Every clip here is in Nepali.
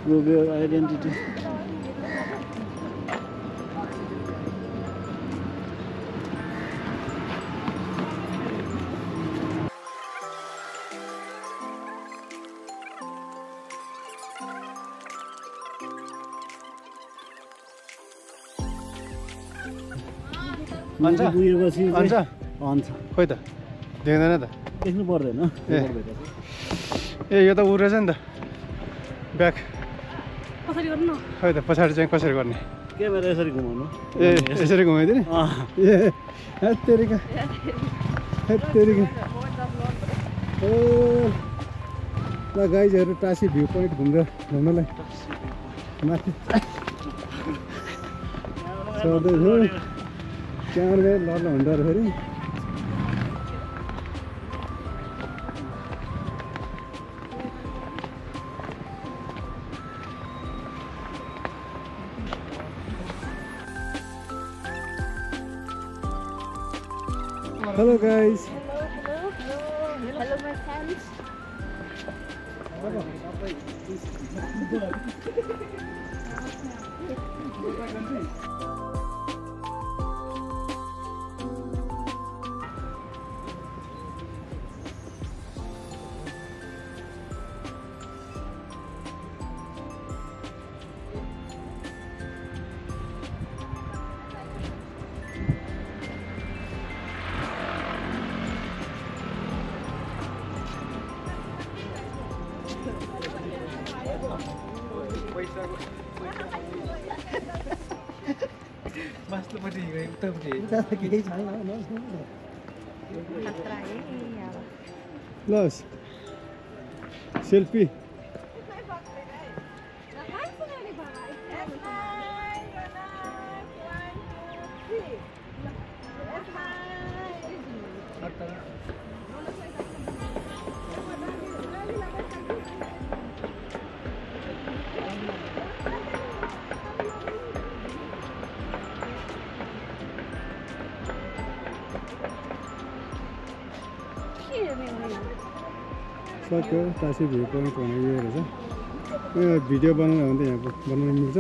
Prove your identity. हुन्छ हुन्छ हुन्छ खोइ त देख्दैन त देख्नु पर्दैन ए यो त उ रहेछ नि त ब्याक कसरी गर्नु न खोइ त पछाडि चाहिँ कसरी गर्ने क्यामेरा यसरी घुमाउनु ए यसरी घुमाइदिने ए हेत्तेरिका हेत्तेरिका ओ ल गाइजहरू टासी भ्यू पोइन्ट घुम्नलाई माथि चढ्दैछु क्यामेरा लड्न हुँदो रहेछ फेरि Hello guys. Hello my friends. मास्टरपट्टि उतापट्टि केही छैन ल सेल्फी सक्यो टासी भ्यू पोइन्ट भनेर यो रहेछ यो भिडियो बनाउनु हो भने त यहाँ बनाउनु मिल्छ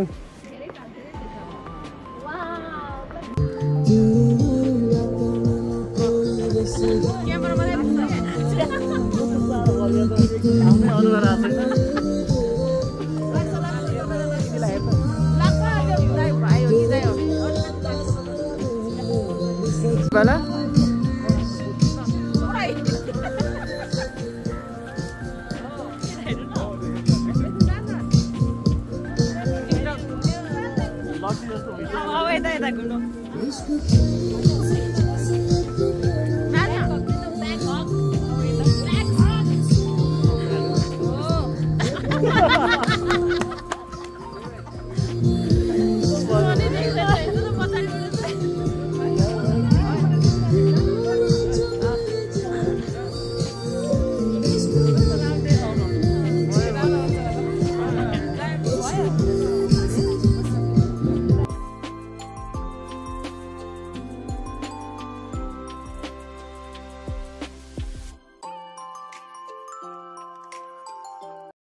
यता घुम्नु